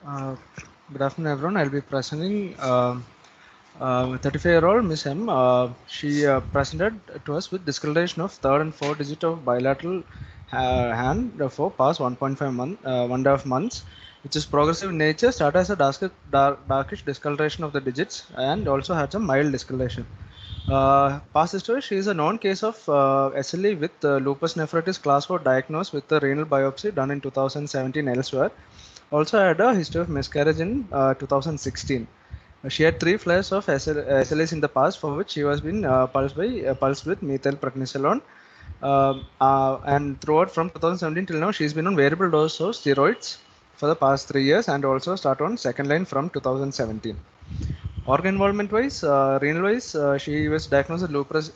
Uh, Good afternoon, everyone. I'll be presenting 35-year-old Miss M. She presented to us with discoloration of third and fourth digit of bilateral hand for past 1.5 month, 1.5 months, which is progressive in nature. Started as a darkish discoloration of the digits and also had some mild discoloration. Past history, she is a known case of SLE with lupus nephritis class 4 diagnosed with a renal biopsy done in 2017 elsewhere. Also had a history of miscarriage in 2016. She had three flares of SLAs in the past, for which she was being pulsed with methylprednisolone. And throughout from 2017 till now, she's been on variable dose of steroids for the past 3 years, and also start on second line from 2017. Organ involvement wise, renal wise, she was diagnosed with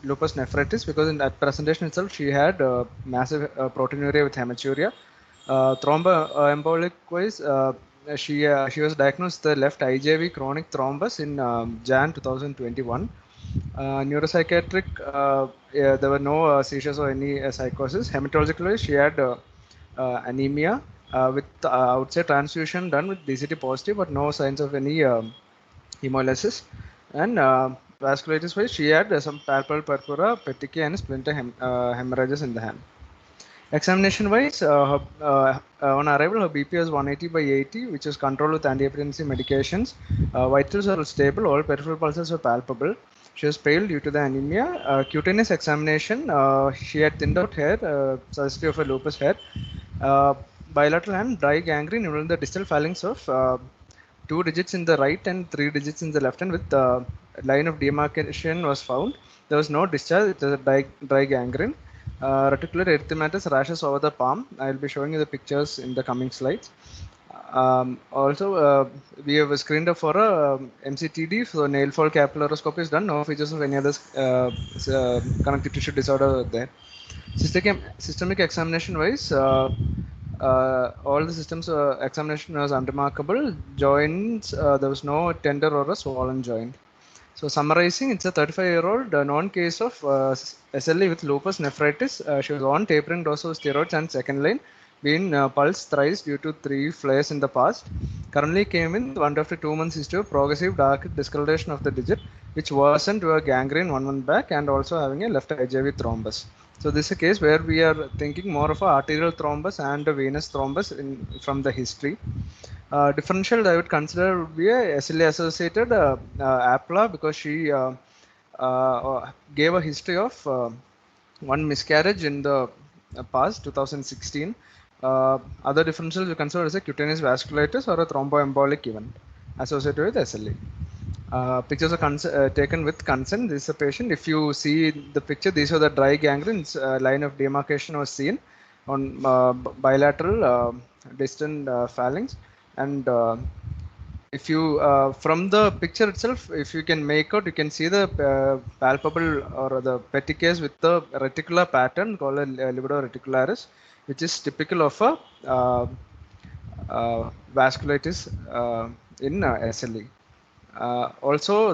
lupus nephritis because in that presentation itself she had massive proteinuria with hematuria. Thromboembolic wise, she was diagnosed the left IJV chronic thrombus in Jan 2021. Neuropsychiatric, yeah, there were no seizures or any psychosis. Hematologically, she had anemia with outside transfusion done with DCT positive, but no signs of any hemolysis. And vasculitis wise, she had some palpable purpura, petechiae, and splinter hemorrhages in the hand. Examination wise, on arrival, her BP was 180 by 80, which was controlled with antihypertensive medications. Vitals are stable, all peripheral pulses were palpable. She was pale due to the anemia. Cutaneous examination, she had thinned out hair, suggestive of a lupus hair. Uh, Bilateral hand, dry gangrene involving the distal phalanx of two digits in the right and three digits in the left hand with the line of demarcation was found. There was no discharge, it was a dry gangrene. Reticular erythematous rashes over the palm. I'll be showing you the pictures in the coming slides. Also, we have screened up for a MCTD, so nail fold capillaroscopy is done. No features of any other connective tissue disorder there. Systemic examination wise, all the systems examination was unremarkable. Joints, there was no tender or a swollen joint. So summarizing, it's a 35-year-old known case of SLE with lupus nephritis. She was on tapering dose of steroids and second line, been pulsed thrice due to three flares in the past. Currently came in 1 after 2 months history of progressive dark discoloration of the digit, which worsened to a gangrene 1 month back and also having a left IJV thrombus. So this is a case where we are thinking more of a arterial thrombus and a venous thrombus from the history. Differential I would consider would be a SLA associated APLA because she gave a history of one miscarriage in the past 2016. Other differentials we consider as a cutaneous vasculitis or a thromboembolic event associated with SLA. Pictures are taken with consent. This is a patient. If you see the picture, these are the dry gangrenes. Line of demarcation was seen on bilateral distant phalanx. And if you, from the picture itself, if you can make out, you can see the palpable or the petechiae with the reticular pattern called a livedo reticularis, which is typical of a vasculitis in SLE. Also,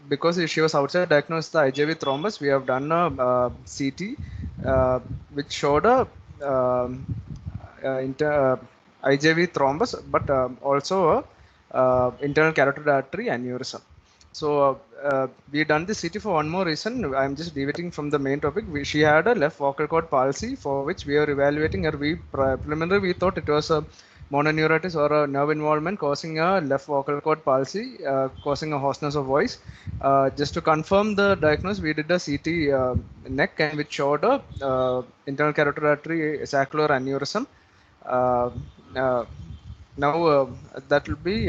because she was outside diagnosed the IJV thrombus, we have done a CT which showed a IJV thrombus, but also a internal carotid artery aneurysm. So we done the CT for one more reason. I'm just deviating from the main topic. She had a left vocal cord palsy, for which we are evaluating her. Preliminarily we thought it was a mononeuritis or a nerve involvement causing a left vocal cord palsy, causing a hoarseness of voice. Just to confirm the diagnosis, we did a CT neck and which showed a internal carotid artery saccular aneurysm. Uh, uh, Now that will be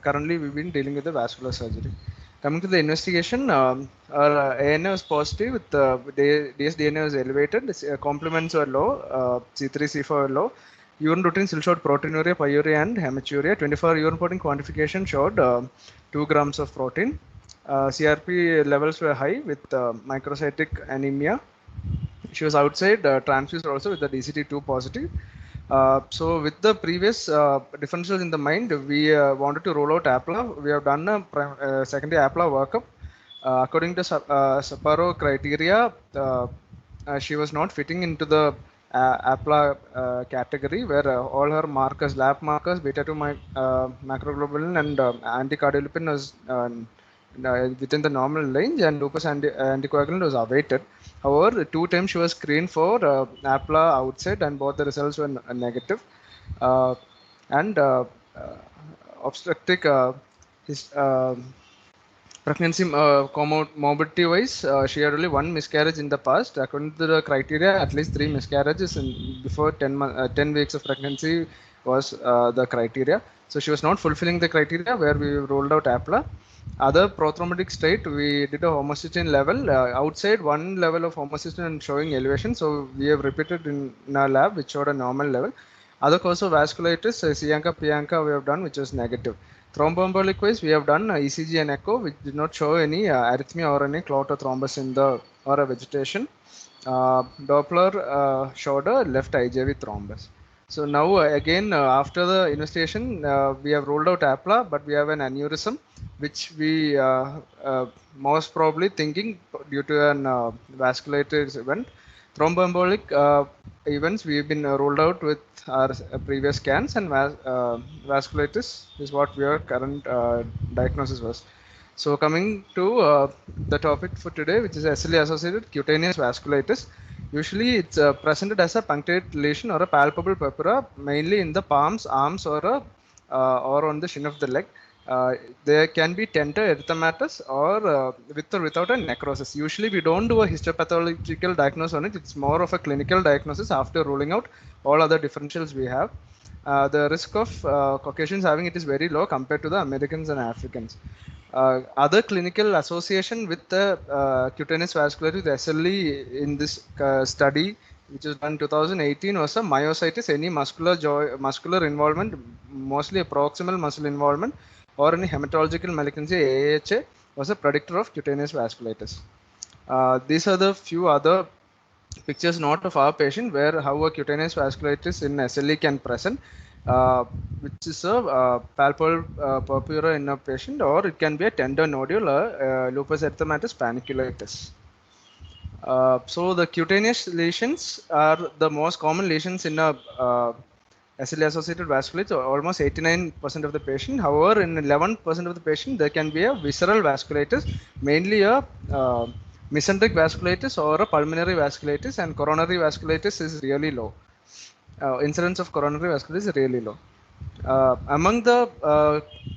currently we've been dealing with the vascular surgery. Coming to the investigation, our ANA was positive with dsDNA was elevated, complements were low, C3, C4 were low. Urine routine still showed proteinuria, pyuria, and hematuria. 24 urine protein quantification showed 2 grams of protein. CRP levels were high with microcytic anemia. She was outside transfused also with the DCT2 positive. So with the previous differences in the mind, we wanted to roll out APLA. We have done a secondary APLA workup. According to Sapporo criteria, she was not fitting into the APLA category, where all her markers, lab markers, beta 2 macroglobulin and anticardiolipin was within the normal range, and lupus anticoagulant was awaited. However, 2 times she was screened for APLA outside, and both the results were negative. And obstetric his, pregnancy morbidity wise, she had only one miscarriage in the past. According to the criteria, at least 3 miscarriages before 10 weeks of pregnancy was the criteria. So she was not fulfilling the criteria where we rolled out APLA. Other prothrombotic state, we did a homocysteine level outside one level of homocysteine showing elevation. So we have repeated in our lab, which showed a normal level. Other cause of vasculitis, Sianka, Pianka, we have done, which was negative. Thromboembolic wise, we have done ECG and echo, which did not show any arrhythmia or any clot or thrombus in the or a vegetation. Doppler showed a left IJV thrombus. So now again, after the investigation, we have rolled out APLA, but we have an aneurysm, which we most probably thinking due to an vasculitis event. Thromboembolic events we've been rolled out with our previous scans, and vasculitis is what your current diagnosis was. So coming to the topic for today, which is SLE associated cutaneous vasculitis. Usually it's presented as a punctate lesion or a palpable purpura, mainly in the palms, arms, or on the shin of the leg. There can be tender erythematous or with or without a necrosis. Usually we don't do a histopathological diagnosis on it. It's more of a clinical diagnosis after ruling out all other differentials we have. The risk of Caucasians having it is very low compared to the Americans and Africans. Other clinical association with the cutaneous vasculitis with SLE in this study, which was done in 2018, was a myositis, any muscular involvement, mostly a proximal muscle involvement, or any hematological malignancy, AHA, was a predictor of cutaneous vasculitis. These are the few other pictures not of our patient where how a cutaneous vasculitis in SLE can present, which is a palpable purpura in a patient, or it can be a tender nodule, lupus erythematous paniculitis. So the cutaneous lesions are the most common lesions in a SLE associated vasculitis, almost 89% of the patient. However, in 11% of the patient, there can be a visceral vasculitis, mainly a mesenteric vasculitis or a pulmonary vasculitis, and coronary vasculitis is really low. Incidence of coronary vasculitis is really low. Among the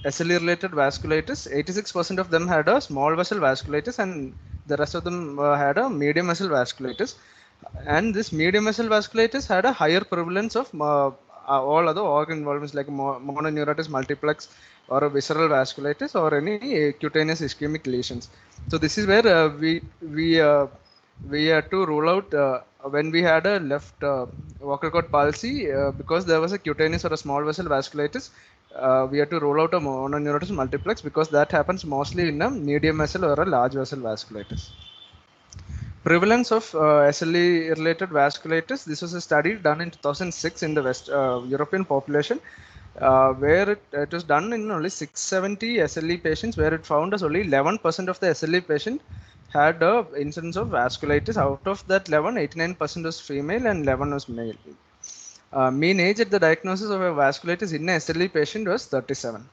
SLE related vasculitis, 86% of them had a small vessel vasculitis, and the rest of them had a medium vessel vasculitis. And this medium vessel vasculitis had a higher prevalence of all other organ involvements like mononeuritis multiplex or a visceral vasculitis or any cutaneous ischemic lesions. So this is where we had to rule out when we had a left vocal cord palsy, because there was a cutaneous or a small vessel vasculitis. We had to rule out a mononeuritis multiplex because that happens mostly in a medium vessel or a large vessel vasculitis. Prevalence of SLE related vasculitis. This was a study done in 2006 in the West European population, where it was done in only 670 SLE patients, where it found as only 11% of the SLE patient had a incidence of vasculitis. Out of that 11, 89% was female and 11 was male. Mean age at the diagnosis of a vasculitis in a SLE patient was 37.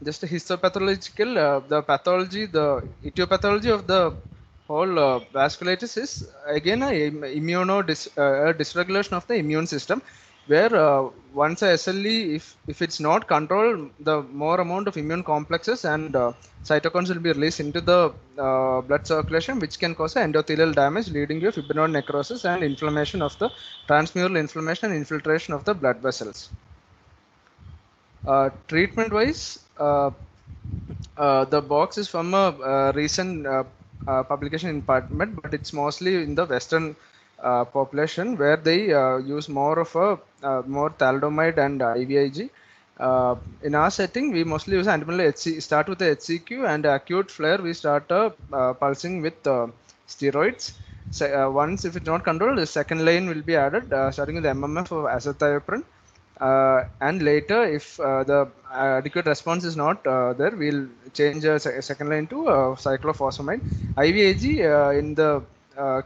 Just a histopathological, the pathology, the etiology of the whole vasculitis is again a dysregulation of the immune system, where once a SLE, if it's not controlled, the more amount of immune complexes and cytokines will be released into the blood circulation, which can cause endothelial damage, leading to fibrinode necrosis and inflammation of the transmural inflammation and infiltration of the blood vessels. Treatment wise, the box is from a recent publication in PubMed, but it's mostly in the Western population, where they use more of a more thalidomide and IVIG. In our setting, we mostly use antimalarial start with the HCQ, and acute flare we start pulsing with steroids. So, once if it's not controlled, the second line will be added, starting with MMF of azathioprine. And later, if the adequate response is not there, we'll change a second line to cyclophosphamide. IVIG in the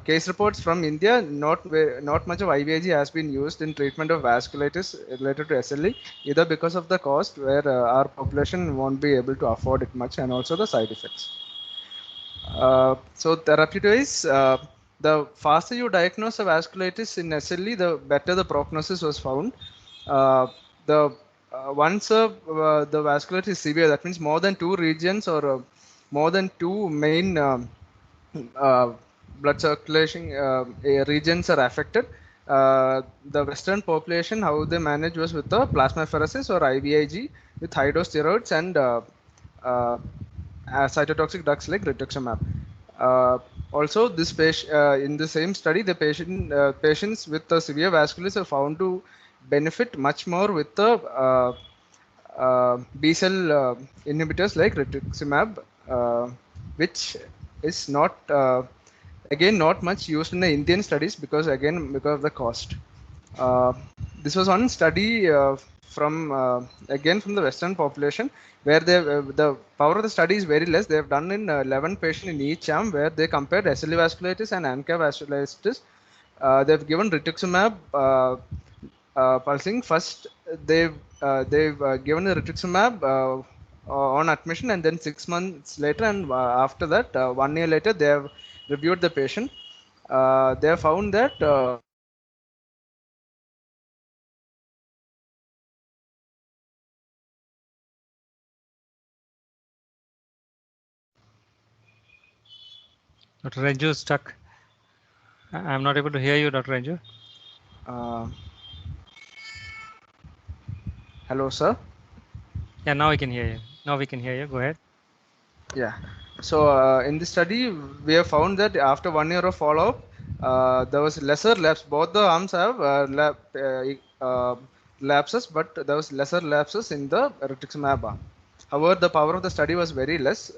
case reports from India, not much of IVIG has been used in treatment of vasculitis related to SLE, either because of the cost, where our population won't be able to afford it much, and also the side effects. So therapeutic-wise, the faster you diagnose a vasculitis in SLE, the better the prognosis was found. The once the vasculitis is severe, that means more than two regions or more than two main uh, blood circulation regions are affected. The Western population, how they manage was with the plasmapheresis or IVIG with high dose steroids and uh, cytotoxic drugs like rituximab. Uh, Also, in the same study, the patients with the severe vasculitis are found to benefit much more with the B cell inhibitors like rituximab, which is not again not much used in the Indian studies because of the cost. Uh, this was one study from again from the Western population where the power of the study is very less. They have done in 11 patients in each arm where they compared SLE vasculitis and ANCA vasculitis. They've given rituximab pulsing. First, they've given the rituximab on admission, and then 6 months later, and after that, 1 year later, they have reviewed the patient. They have found that. Dr. Renju is stuck. I'm not able to hear you, Dr. Renju. Uh, Hello, sir. Yeah, now we can hear you. Now we can hear you. Go ahead. Yeah. So in this study, we have found that after 1 year of follow-up, there was lesser lapse. Both the arms have lapses, but there was lesser lapses in the rituximab arm. However, the power of the study was very less.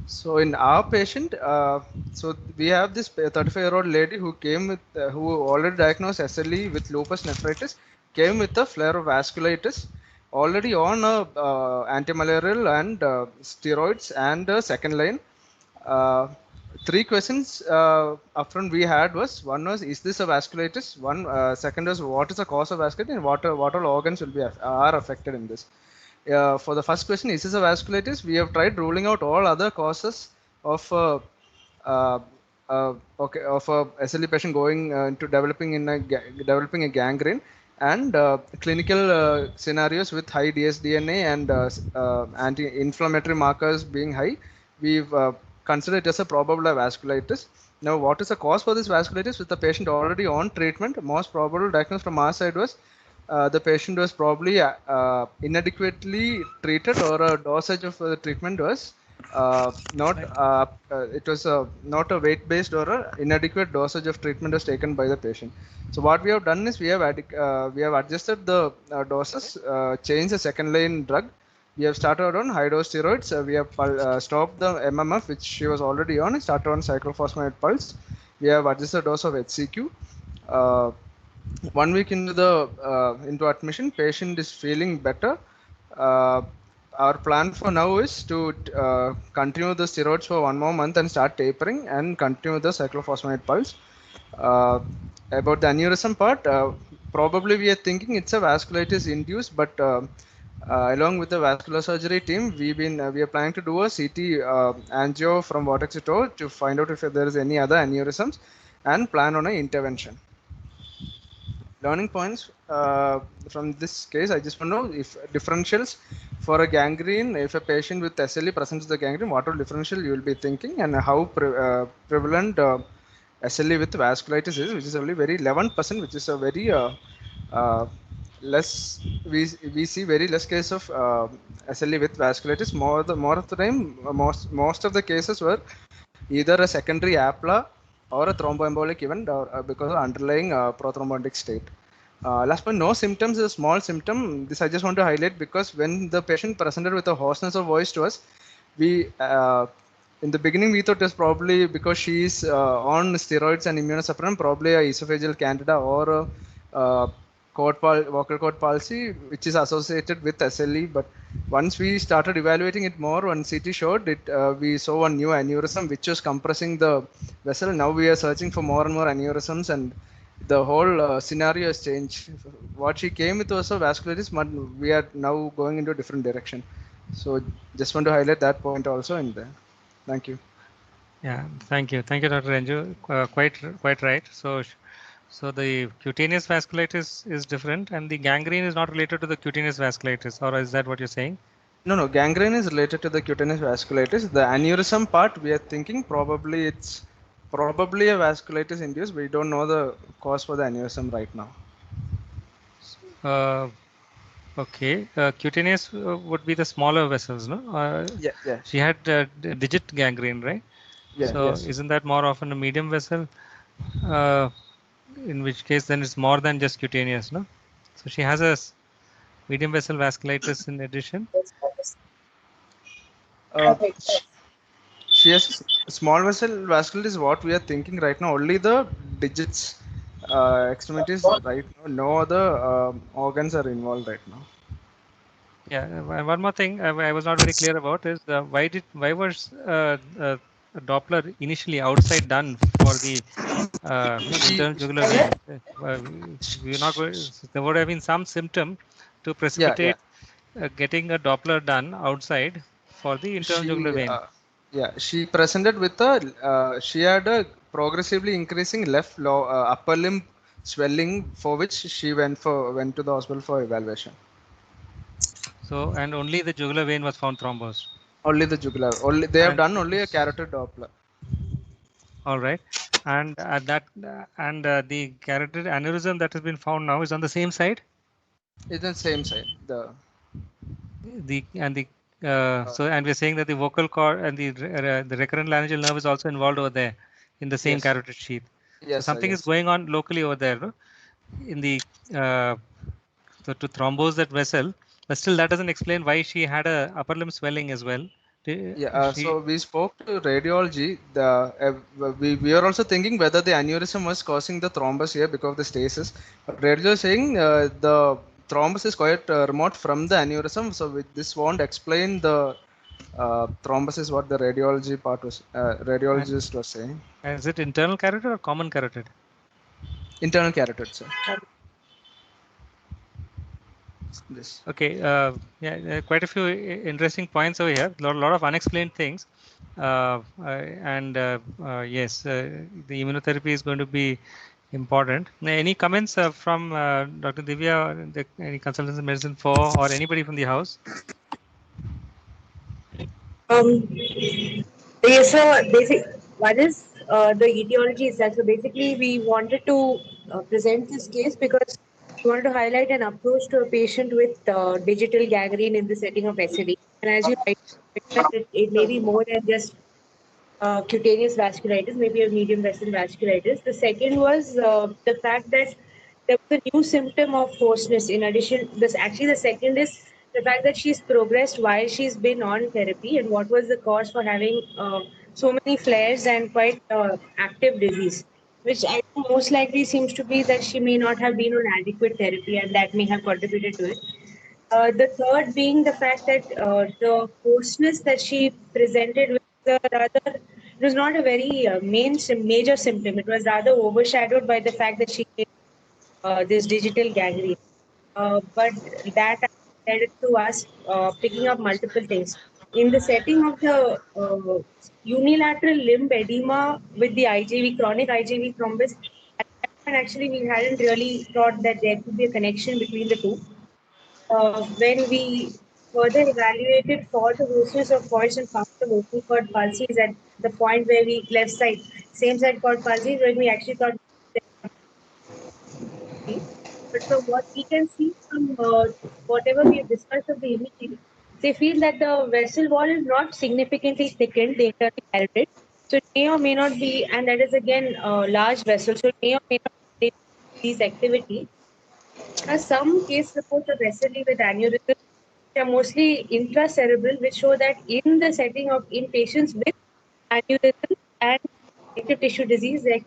So in our patient, so we have this 35-year-old lady who came with, who already diagnosed SLE with lupus nephritis, came with a flare of vasculitis, already on antimalarial and steroids and second line. Uh, Three questions upfront we had was, one was, is this a vasculitis? One second was, what is the cause of vasculitis and what all organs will be are affected in this? For the first question, is this a vasculitis? We have tried ruling out all other causes of uh, okay, of a SLE patient going into developing a gangrene, and clinical scenarios with high dsDNA and anti-inflammatory markers being high. We've considered it as a probable vasculitis. Now, what is the cause for this vasculitis? With the patient already on treatment, most probable diagnosis from our side was the patient was probably inadequately treated, or a dosage of the treatment was not it was not a weight based, or a inadequate dosage of treatment was taken by the patient. So what we have done is we have adjusted the doses, changed the second line drug. We have started on high dose steroids. We have stopped the MMF which she was already on, and started on cyclophosphamide pulse. We have adjusted the dose of HCQ. 1 week into the into admission, patient is feeling better. Uh, our plan for now is to continue the steroids for 1 more month and start tapering and continue the cyclophosphamide pulse. Uh, about the aneurysm part, probably we are thinking it's a vasculitis induced, but along with the vascular surgery team, we are planning to do a CT angio from vortex to find out if there is any other aneurysms and plan on an intervention. Learning points from this case, I just want to know if differentials for a gangrene, if a patient with SLE presents the gangrene, what all differential you will be thinking, and how prevalent SLE with vasculitis is, which is only very 11%, which is a very uh, less. We see very less case of SLE with vasculitis. More of the time, most of the cases were either a secondary APLA or a thromboembolic event, or because of underlying prothrombotic state. Last point, no symptoms is a small symptom. This I just want to highlight because when the patient presented with a hoarseness of voice to us, we in the beginning we thought it was probably because she is on steroids and immunosuppressant, probably a esophageal candida or vocal cord palsy, which is associated with SLE. But once we started evaluating it more, when CT showed it, we saw a new aneurysm which was compressing the vessel. Now we are searching for more and more aneurysms, and the whole scenario has changed. What she came with was a vasculitis, but we are now going into a different direction. So just want to highlight that point also in there. Thank you. Yeah, thank you, Dr. Renju. Quite right. So the cutaneous vasculitis is different, and the gangrene is not related to the cutaneous vasculitis, or is that what you're saying? No, gangrene is related to the cutaneous vasculitis. The aneurysm part, we are thinking probably it's probably a vasculitis induced. We don't know the cause for the aneurysm right now. Okay, cutaneous would be the smaller vessels, no? Yeah. She had digit gangrene, right? Yeah, so yes. isn't that more often a medium vessel? In which case, then it's more than just cutaneous, no? So she has a medium vessel vasculitis in addition. She has small vessel vasculitis is what we are thinking right now. Only the digits, extremities right now. No other organs are involved right now. Yeah, one more thing I was not very clear about is why was a Doppler initially outside done for the internal jugular vein? We're not going, there would have been some symptom to precipitate getting a Doppler done outside for the internal jugular vein. She presented with a she had a progressively increasing left upper limb swelling, for which she went to the hospital for evaluation. So, and only the jugular vein was found thrombosed. Only the jugular. Only they have done only a carotid Doppler. All right, and the carotid aneurysm that has been found now is on the same side. It's the same side. So and we're saying that the vocal cord and the recurrent laryngeal nerve is also involved over there in the same carotid sheath. Yes, so something is going on locally over there, no? In the so to thrombose that vessel, but still that doesn't explain why she had a upper limb swelling as well. So we spoke to radiology. We are also thinking whether the aneurysm was causing the thrombus here because of the stasis. But radiology is saying the thrombus is quite remote from the aneurysm, so this won't explain the thrombus is what the radiology part was radiologist was saying. Is it internal carotid or common carotid? Internal carotid, sir. This. Okay, quite a few interesting points over here. A lot of unexplained things, yes, the immunotherapy is going to be important. Any comments from Dr. Divya, any consultants in medicine 4, or anybody from the house? Yes, so one is the etiology itself. So basically, we wanted to present this case because we wanted to highlight an approach to a patient with digital gangrene in the setting of SLE. And as you rightly it may be more than just cutaneous vasculitis, maybe a medium vessel vasculitis. The second was the fact that there was a new symptom of hoarseness. In addition, the second is the fact that she's progressed while she's been on therapy, and what was the cause for having so many flares and quite active disease, which I think most likely seems to be that she may not have been on adequate therapy, and that may have contributed to it. The third being the fact that the hoarseness that she presented with it was not a very major symptom. It was rather overshadowed by the fact that she had this digital gangrene. But that led to us picking up multiple things. In the setting of the unilateral limb edema with the IJV, chronic IJV thrombus, at that point actually we hadn't really thought that there could be a connection between the two. When we further evaluated for the hoarseness of voice and found the vocal cord palsies at the point where we left side, same side cord palsies, when we actually thought. But from what we can see from whatever we have discussed of the imaging, they feel that the vessel wall is not significantly thickened, the internal carotid. So it may or may not be, and that is again a large vessel, so it may or may not be these activities. Some case reports of SLE with aneurysm are mostly intracerebral, which show that in the setting of in patients with aneurysm and connective tissue disease, there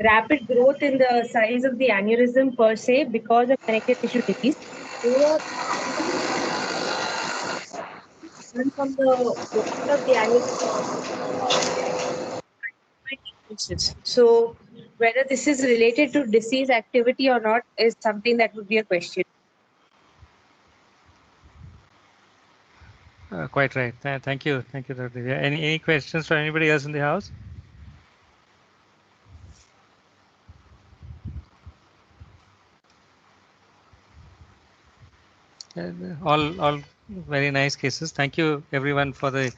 rapid growth in the size of the aneurysm per se because of connective tissue disease. Or from the wall of the aneurysm. So whether this is related to disease activity or not is something that would be a question. Quite right. Thank you, Dr. Divya. Any questions for anybody else in the house? All very nice cases. Thank you everyone for the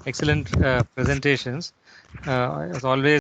excellent presentations. As always.